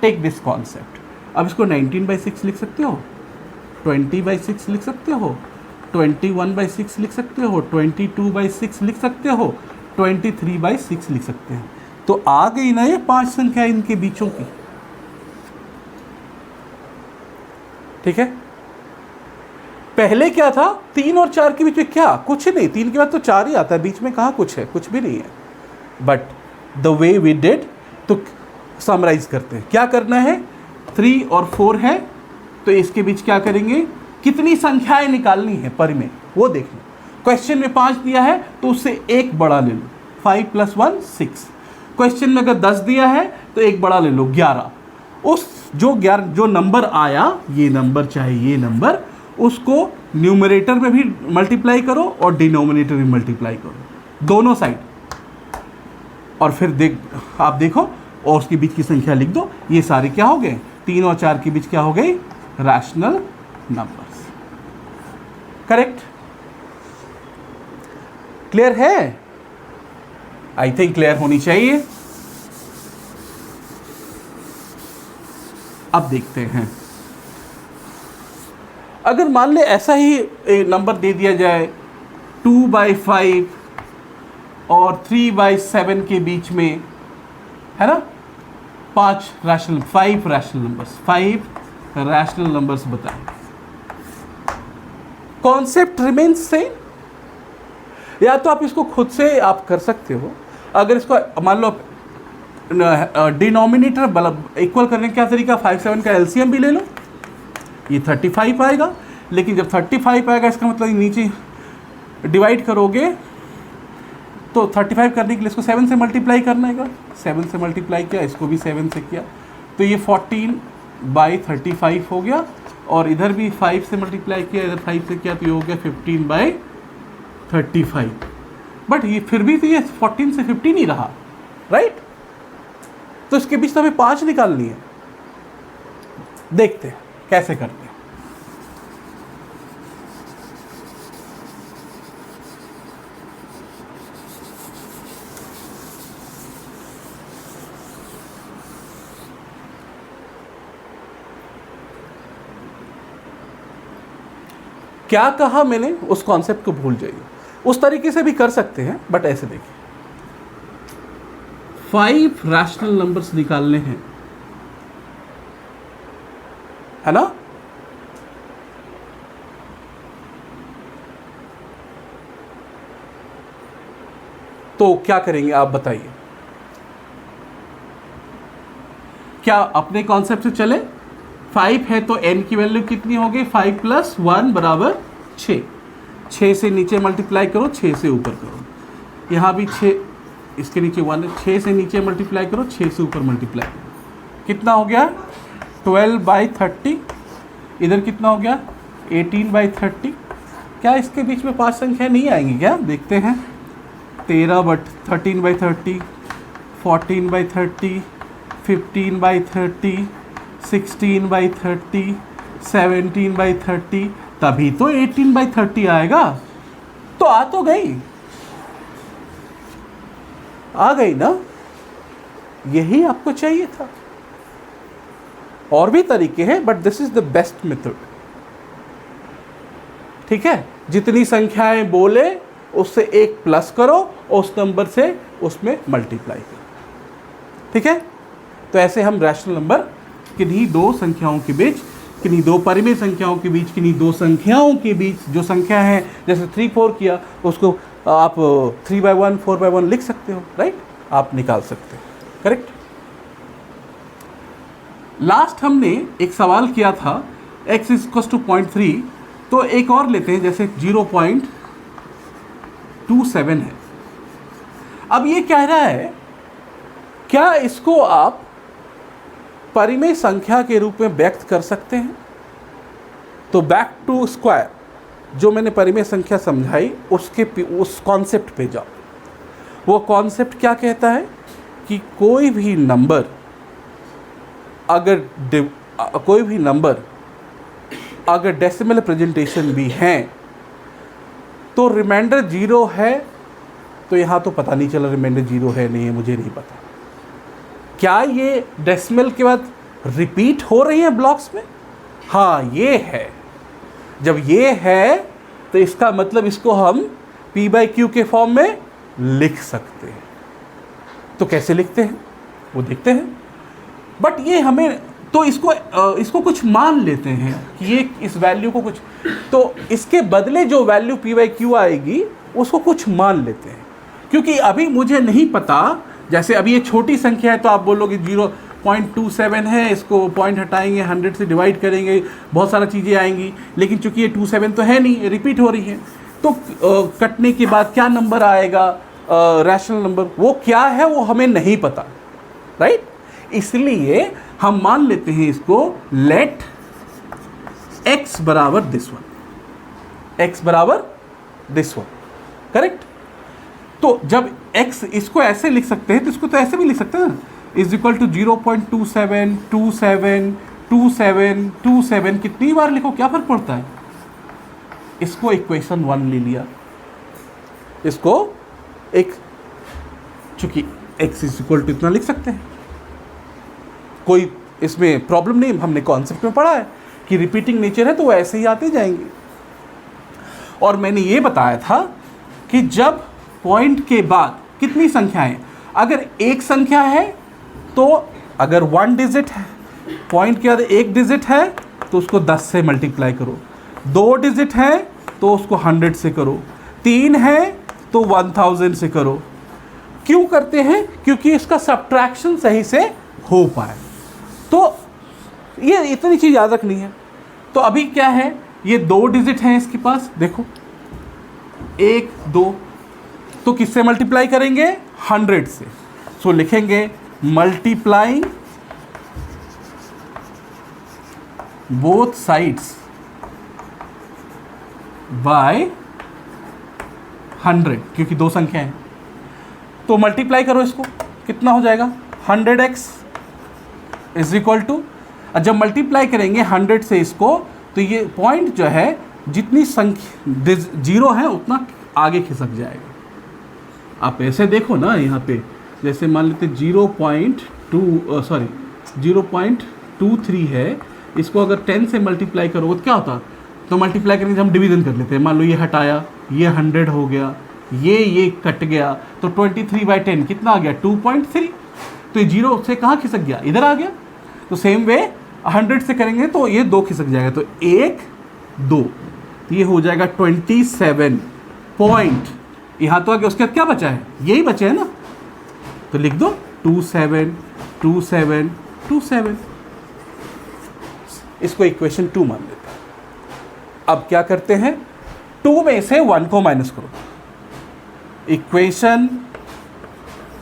take this concept. अब इसको 19/6 लिख सकते हो, 20/6 लिख सकते हो, 21/6 लिख सकते हो, 22/6 लिख सकते हो, 23/6 लिख सकते हैं। तो आ गई ना ये 5 संख्या इनके बीचों की, ठीक है। पहले क्या था, 3 और 4 के बीच में क्या, कुछ नहीं, 3 के बाद तो 4 ही आता है, बीच में कहाँ कुछ है, कुछ भी नहीं है। But the way we did, तो समराइज करते हैं, क्या करना है, 3 और 4 है तो इसके बीच क्या करेंगे, कितनी संख्याएं निकालनी है पर में वो देख लो। क्वेश्चन में 5 दिया है तो उससे एक बड़ा ले लो, 5 + 1 6। क्वेश्चन में अगर 10 दिया है तो एक बड़ा ले लो 11। उस जो नंबर आया, ये नंबर चाहे ये नंबर, उसको न्यूमरेटर में भी मल्टीप्लाई करो और डिनोमिनेटर में मल्टीप्लाई करो, दोनों साइड। और फिर आप देखो और उसके बीच की संख्या लिख दो। ये सारे क्या हो गए, 3 और 4 के बीच क्या हो गई, रैशनल नंबर्स, करेक्ट। क्लियर है, आई थिंक क्लियर होनी चाहिए। अब देखते हैं, अगर मान ले ऐसा ही नंबर दे दिया जाए 2/5 और 3/7 के बीच में, है ना, 5 रैशनल नंबर्स बताएं। कॉन्सेप्ट रिमेन्स सेम, या तो आप इसको खुद से आप कर सकते हो। अगर इसको मान लो डिनोमिनेटर इक्वल करने का क्या तरीका, 5 7 का एलसीएम भी ले लो, ये 35 आएगा। लेकिन जब 35 आएगा इसका मतलब नीचे डिवाइड करोगे तो 35 करने के लिए इसको 7 से मल्टीप्लाई करना है, 7 से मल्टीप्लाई किया, इसको भी 7 से किया, तो ये 14/35 हो गया। और इधर भी 5 से मल्टीप्लाई किया, इधर 5 से किया, तो ये हो गया 15/35। बट ये फिर भी तो ये 14 से 15 ही रहा, राइट। तो इसके बीच तो हमें 5 निकालनी है। देखते हैं कैसे करते हैं। क्या कहा मैंने, उस कॉन्सेप्ट को भूल जाइए। उस तरीके से भी कर सकते हैं, बट ऐसे देखिए 5 रैशनल नंबर्स निकालने हैं, है ना। तो क्या करेंगे आप बताइए, क्या अपने कॉन्सेप्ट से चले। 5 है तो n की वैल्यू कितनी होगी, 5 + 1 = 6। 6 से नीचे मल्टीप्लाई करो, 6 से ऊपर करो। यहाँ भी 6, इसके नीचे 1 है, 6 से नीचे मल्टीप्लाई करो, 6 से ऊपर मल्टीप्लाई करो। कितना हो गया 12/30। इधर कितना हो गया 18/30। क्या इसके बीच में 5 संख्या नहीं आएंगी क्या, देखते हैं। 13/30, 14/30, 15/30, 16/30, 17/30, तभी तो 18/30 आएगा। तो आ तो गई, आ गई ना, यही आपको चाहिए था। और भी तरीके हैं, but this is the best method. ठीक है, जितनी संख्याएं बोले उससे एक प्लस करो और उस नंबर से उसमें मल्टीप्लाई करो। ठीक है, तो ऐसे हम रैशनल नंबर किन्हीं दो संख्याओं के बीच, किन्हीं दो परिमेय संख्याओं के बीच, किन्हीं दो संख्याओं के बीच जो संख्या है, जैसे 3, 4 किया, उसको आप 3/1, 4/1 लिख सकते हो, राइट, आप निकाल सकते हो। करेक्ट। लास्ट हमने एक सवाल किया था x = 0.3, तो एक और लेते हैं, जैसे 0.27 है। अब ये कह रहा है क्या इसको आप परिमेय संख्या के रूप में व्यक्त कर सकते हैं। तो बैक टू स्क्वायर, जो मैंने परिमेय संख्या समझाई उस कॉन्सेप्ट पे जाओ। वो कॉन्सेप्ट क्या कहता है कि कोई भी नंबर अगर डेसिमल प्रेजेंटेशन भी हैं तो रिमाइंडर 0 है, तो यहाँ तो पता नहीं चला रिमाइंडर 0 है नहीं है, मुझे नहीं पता। क्या ये डेसिमल के बाद रिपीट हो रही हैं ब्लॉक्स में? हाँ, ये है। जब ये है तो इसका मतलब इसको हम p/q के फॉर्म में लिख सकते हैं। तो कैसे लिखते हैं वो देखते हैं। बट ये हमें तो इसको कुछ मान लेते हैं कि ये इस वैल्यू को कुछ, तो इसके बदले जो वैल्यू p/q आएगी उसको कुछ मान लेते हैं, क्योंकि अभी मुझे नहीं पता। जैसे अभी ये छोटी संख्या है तो आप बोलोगे 0.27 है, इसको पॉइंट हटाएंगे, 100 से डिवाइड करेंगे, बहुत सारी चीज़ें आएंगी। लेकिन चूंकि ये 27 तो है नहीं, रिपीट हो रही है, तो कटने के बाद क्या नंबर आएगा, रैशनल नंबर, वो क्या है वो हमें नहीं पता, राइट। इसलिए हम मान लेते हैं इसको लेट x बराबर दिस वन, x बराबर दिस वन। करेक्ट। तो जब x, इसको ऐसे लिख सकते हैं तो इसको तो ऐसे भी लिख सकते हैं ना, = 0.27 27 27 27। कितनी बार लिखो क्या फर्क पड़ता है। इसको इक्वेशन 1 ले लिया, इसको एक, चूंकि x = इतना लिख सकते हैं, कोई इसमें प्रॉब्लम नहीं। हमने कॉन्सेप्ट में पढ़ा है कि रिपीटिंग नेचर है तो वो ऐसे ही आते जाएंगे। और मैंने ये बताया था कि जब पॉइंट के बाद कितनी संख्याएं, अगर एक संख्या है तो अगर 1 डिजिट है, पॉइंट के बाद 1 डिजिट है तो उसको 10 से मल्टीप्लाई करो, 2 डिजिट है तो उसको 100 से करो, 3 है तो 1000 से करो। क्यों करते हैं? क्योंकि इसका सब्ट्रैक्शन सही से हो पाए। तो ये इतनी चीज़ याद रखनी है। तो अभी क्या है, ये 2 डिजिट हैं इसके पास, देखो 1 2, तो किससे मल्टीप्लाई करेंगे? 100 से। सो लिखेंगे मल्टीप्लाइंग बोथ साइड्स बाय 100, क्योंकि 2 संख्या है। तो मल्टीप्लाई करो इसको, कितना हो जाएगा 100x = जब मल्टीप्लाई करेंगे 100 से इसको, तो ये पॉइंट जो है जितनी संख्या 0 है उतना आगे खिसक जाएगा। आप ऐसे देखो ना, यहाँ पे जैसे मान लेते 0.23 है, इसको अगर 10 से मल्टीप्लाई करो तो क्या होता, तो मल्टीप्लाई करके हम डिवीजन कर लेते हैं। मान लो ये हटाया, ये 100 हो गया, ये कट गया, तो 23/10 कितना आ गया 2.3। तो ये 0 से कहाँ खिसक गया, इधर आ गया। तो सेम वे 100 से करेंगे तो ये 2 खिसक जाएगा, तो 1 2, तो ये हो जाएगा 27 पॉइंट। यहाँ तो आगे उसके बाद क्या बचा है, यही बचे है ना, तो लिख दो 27 27 27। इसको इक्वेशन 2 मान लेते हैं। अब क्या करते हैं, 2 में से 1 को माइनस करो, इक्वेशन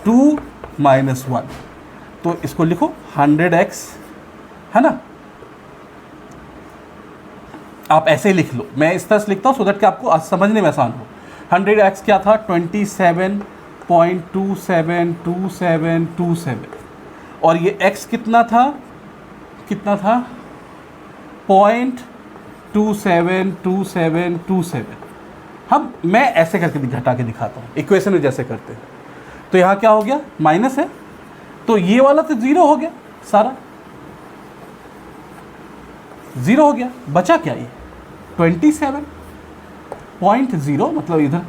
2 माइनस 1, तो इसको लिखो 100x, है ना। आप ऐसे ही लिख लो, मैं इस तरह से लिखता हूँ सो दैट कि आपको समझने में आसान हो। 100x क्या था, 27.272727, और ये x कितना था 0.272727। मैं ऐसे करके घटा के दिखाता हूँ, इक्वेशन में जैसे करते हैं। तो यहाँ क्या हो गया, माइनस है, तो ये वाला तो 0 हो गया, सारा 0 हो गया, बचा क्या ये 27.0, मतलब इधर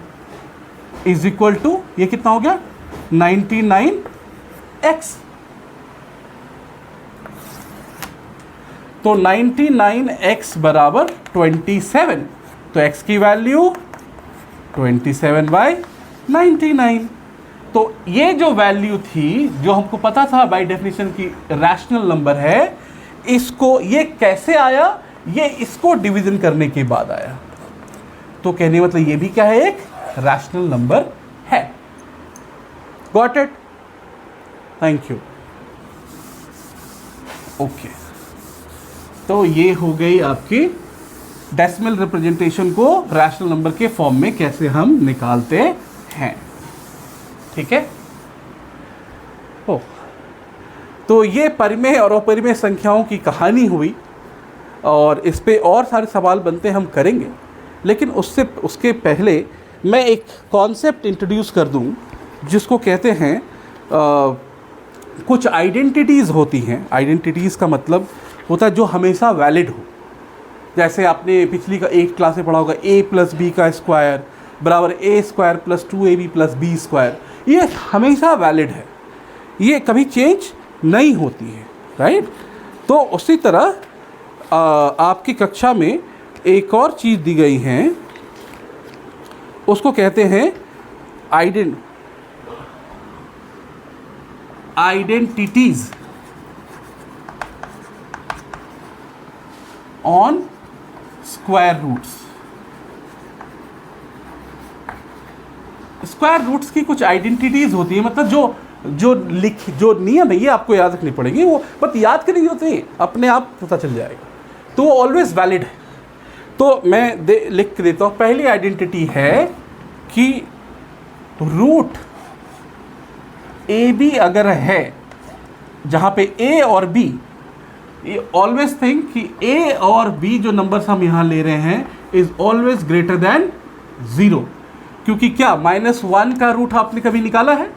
इज इक्वल टू ये कितना हो गया 99x। तो 99x बराबर 27, तो x की वैल्यू 27/99। तो ये जो वैल्यू थी, जो हमको पता था बाय डेफिनेशन की रैशनल नंबर है, इसको ये कैसे आया, ये इसको डिवीजन करने के बाद आया। तो कहने मतलब ये भी क्या है, एक रैशनल नंबर है। Got it, thank you. Okay, तो ये हो गई आपकी डेसिमल रिप्रेजेंटेशन को रैशनल नंबर के फॉर्म में कैसे हम निकालते हैं, ठीक है। ओ, तो ये परिमेय और अपरिमेय संख्याओं की कहानी हुई, और इस पे और सारे सवाल बनते हम करेंगे, लेकिन उसके पहले मैं एक कॉन्सेप्ट इंट्रोड्यूस कर दूं, जिसको कहते हैं कुछ आइडेंटिटीज़ होती हैं। आइडेंटिटीज़ का मतलब होता है जो हमेशा वैलिड हो। जैसे आपने पिछली का 8 क्लास में पढ़ा होगा, a + b का स्क्वायर बराबर a² + 2ab + b², ये हमेशा वैलिड है, ये कभी चेंज नहीं होती है, राइट। तो उसी तरह आपकी कक्षा में एक और चीज़ दी गई है, उसको कहते हैं identities on square roots. Square roots की कुछ आइडेंटिटीज होती है, मतलब जो नियम है ये आपको याद रखनी पड़ेगी, वो बट याद करनी होती है, अपने आप पता चल जाएगा, तो वो ऑलवेज वैलिड है। तो मैं लिख के देता हूँ। पहली आइडेंटिटी है कि रूट ए बी अगर है, जहाँ पे ए और बी, ये ऑलवेज थिंक कि ए और बी जो नंबर्स हम यहाँ ले रहे हैं इज ऑलवेज ग्रेटर देन 0, क्योंकि क्या -1 का रूट आपने कभी निकाला है,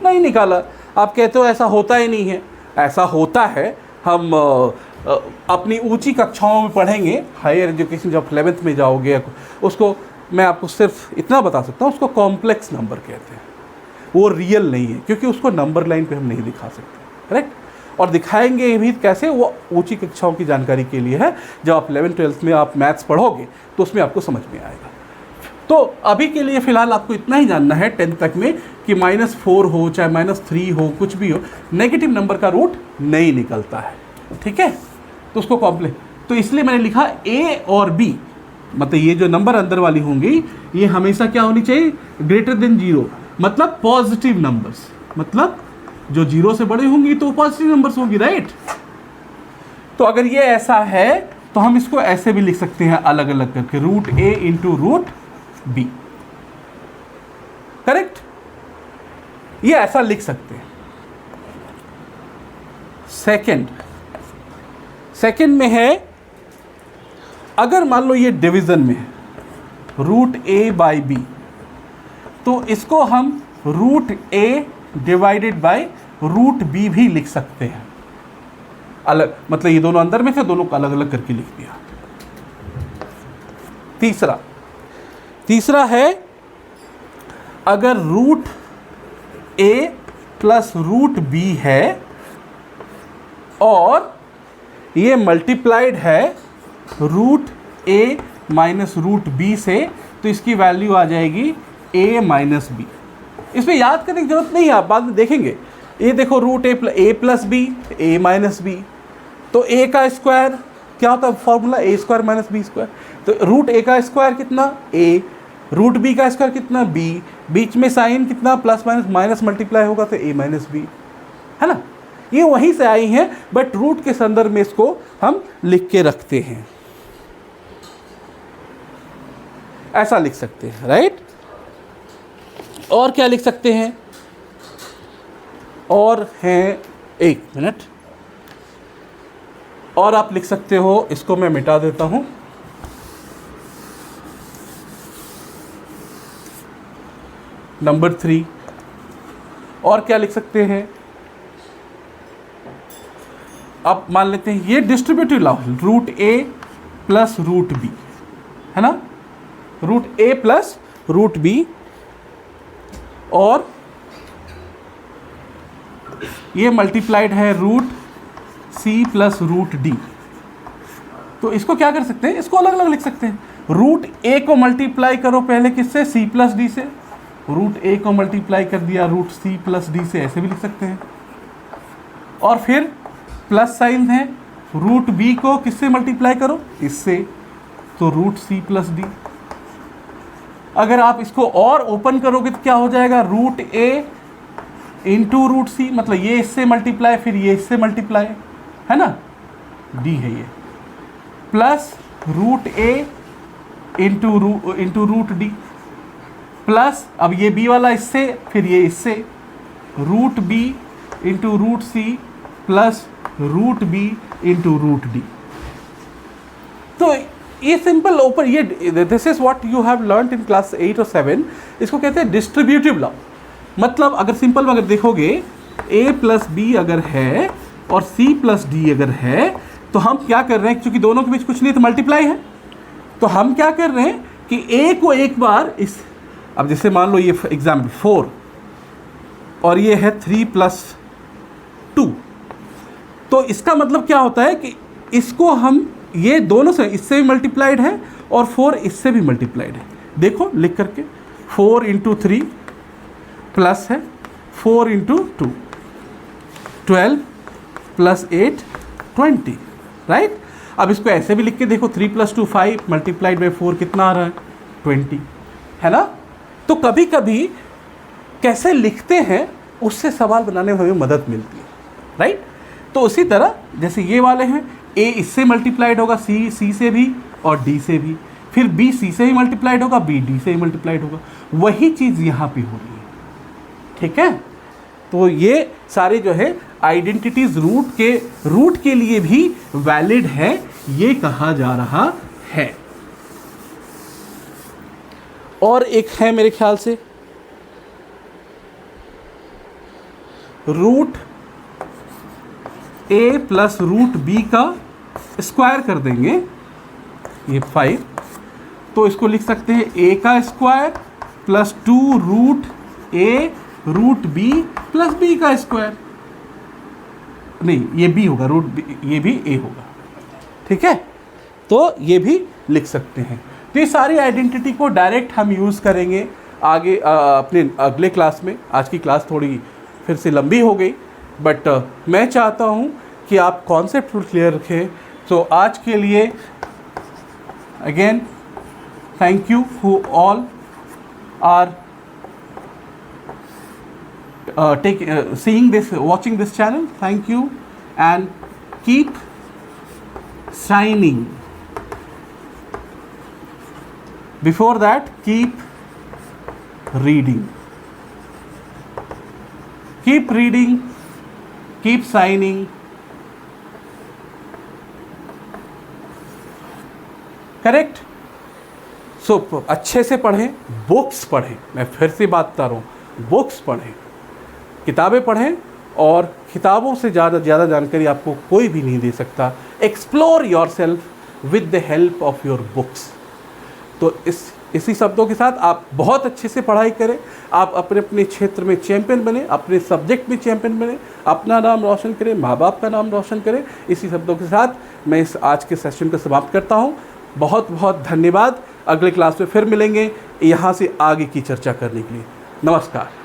नहीं निकाला। आप कहते हो ऐसा होता ही नहीं है, ऐसा होता है। हम अपनी ऊंची कक्षाओं में पढ़ेंगे, हायर एजुकेशन जब 11th में जाओगे, उसको मैं आपको सिर्फ इतना बता सकता हूँ, उसको कॉम्प्लेक्स नंबर कहते हैं। वो रियल नहीं है, क्योंकि उसको नंबर लाइन पे हम नहीं दिखा सकते, करेक्ट। और दिखाएंगे भी कैसे, वो ऊंची कक्षाओं की जानकारी के लिए है। जब आप 11th-12th में आप मैथ्स पढ़ोगे तो उसमें आपको समझ में आएगा। तो अभी के लिए फ़िलहाल आपको इतना ही जानना है 10th तक में कि -4 हो चाहे -3 हो, कुछ भी हो, नेगेटिव नंबर का रूट नहीं निकलता है, ठीक है। तो उसको कॉम्प्लेक्स, तो इसलिए मैंने लिखा ए और बी, मतलब ये जो नंबर अंदर वाली होंगी ये हमेशा क्या होनी चाहिए, ग्रेटर देन 0, मतलब पॉजिटिव नंबर्स, मतलब जो 0 से बड़े होंगी तो पॉजिटिव नंबर्स होंगी, राइट। तो अगर ये ऐसा है तो हम इसको ऐसे भी लिख सकते हैं अलग अलग करके, रूट ए इंटू रूट बी, करेक्ट। ये ऐसा लिख सकते हैं। सेकंड में है, अगर मान लो ये डिवीजन में है रूट ए बाई बी, तो इसको हम root a divided by root b भी लिख सकते हैं अलग, मतलब ये दोनों अंदर में थे, दोनों को अलग अलग करके लिख दिया। तीसरा है अगर root a plus root b है और ये मल्टीप्लाइड है root a minus root b से, तो इसकी वैल्यू आ जाएगी a माइनस बी। इसमें याद करने की जरूरत नहीं है, आप बाद में देखेंगे। ये देखो root a plus b a minus b, तो a का स्क्वायर क्या होता है formula, a square minus b square. तो रूट a का स्क्वायर कितना a, रूट b का स्क्वायर कितना b, बीच में साइन कितना प्लस माइनस माइनस मल्टीप्लाई होगा तो a माइनस बी, है ना। ये वहीं से आई हैं, बट रूट के संदर्भ में इसको हम लिख के रखते हैं, ऐसा लिख सकते हैं, राइट। और क्या लिख सकते हैं, और हैं, एक मिनट, और आप लिख सकते हो, इसको मैं मिटा देता हूं। नंबर 3, और क्या लिख सकते हैं, अब मान लेते हैं ये distributive law root a plus root b, है ना, root a plus root b, और ये मल्टीप्लाइड है root c plus root d। तो इसको क्या कर सकते हैं, इसको अलग अलग लिख सकते हैं। रूट a को मल्टीप्लाई करो पहले किससे, c प्लस d से, रूट a को मल्टीप्लाई कर दिया रूट c प्लस d से, ऐसे भी लिख सकते हैं। और फिर प्लस साइन है, रूट b को किससे मल्टीप्लाई करो, इससे, तो रूट c प्लस d। अगर आप इसको और ओपन करोगे तो क्या हो जाएगा, रूट a इंटू रूट सी, मतलब ये इससे मल्टीप्लाई फिर ये इससे मल्टीप्लाई, है ना, d है ये, plus root a into root d, plus अब ये b वाला इससे फिर ये इससे, root b into root c plus root b into root d। तो ये सिंपल ओपन, ये this is what you have learned in class 8 और 7। इसको कहते हैं डिस्ट्रीब्यूटिव लॉ। मतलब अगर सिंपल में अगर देखोगे a प्लस बी अगर है और c प्लस डी अगर है, तो हम क्या कर रहे हैं, क्योंकि दोनों के बीच कुछ नहीं तो मल्टीप्लाई है, तो हम क्या कर रहे हैं कि a को एक बार इस, अब जैसे मान लो ये एग्जाम्पल 4 और ये है 3 प्लस 2, तो इसका मतलब क्या होता है कि इसको हम ये दोनों से, इससे भी मल्टीप्लाइड है और 4 इससे भी मल्टीप्लाइड है। देखो लिख करके, 4 इंटू 3 प्लस है 4 इंटू 2 12 प्लस 8 20, राइट। अब इसको ऐसे भी लिख के देखो, 3 प्लस 2 5 मल्टीप्लाइड बाई 4 कितना आ रहा है 20, है ना। तो कभी कभी कैसे लिखते हैं उससे सवाल बनाने में हमें मदद मिलती है, राइट। तो उसी तरह जैसे ये वाले हैं, a इससे मल्टीप्लाइड होगा c से भी और d से भी, फिर b c से ही मल्टीप्लाइड होगा, b d से ही मल्टीप्लाइड होगा, वही चीज़ यहाँ पे हो रही है, ठीक है। तो ये सारे जो है आइडेंटिटीज रूट के लिए भी वैलिड है, ये कहा जा रहा है। और एक है मेरे ख्याल से root a plus root b का स्क्वायर कर देंगे, ये 5, तो इसको लिख सकते हैं a का square plus 2 root a root b plus b का स्क्वायर, नहीं ये b होगा, रूट b, ये भी a होगा, ठीक है। तो ये भी लिख सकते हैं। तो ये सारी आइडेंटिटी को डायरेक्ट हम यूज़ करेंगे आगे अपने अगले क्लास में। आज की क्लास थोड़ी फिर से लंबी हो गई, बट मैं चाहता हूँ कि आप कॉन्सेप्ट क्लियर रखें। तो आज के लिए again thank you who all are seeing this, watching this channel. Thank you and keep shining. Before that, keep reading. Keep reading, keep signing. Correct. So अच्छे से पढ़ें, बुक्स पढ़ें, मैं फिर से बात कर रहा हूँ, बुक्स पढ़ें, किताबें पढ़ें, और किताबों से ज़्यादा जानकारी आपको कोई भी नहीं दे सकता। Explore your self with the help of your books. तो इसी शब्दों के साथ आप बहुत अच्छे से पढ़ाई करें, आप अपने अपने क्षेत्र में चैंपियन बने, अपने सब्जेक्ट में चैंपियन बने, अपना नाम रोशन करें, माँ बाप का नाम रोशन करें। इसी शब्दों के साथ मैं इस आज के सेशन को समाप्त करता हूँ। बहुत बहुत धन्यवाद। अगले क्लास में फिर मिलेंगे यहाँ से आगे की चर्चा करने के लिए। नमस्कार।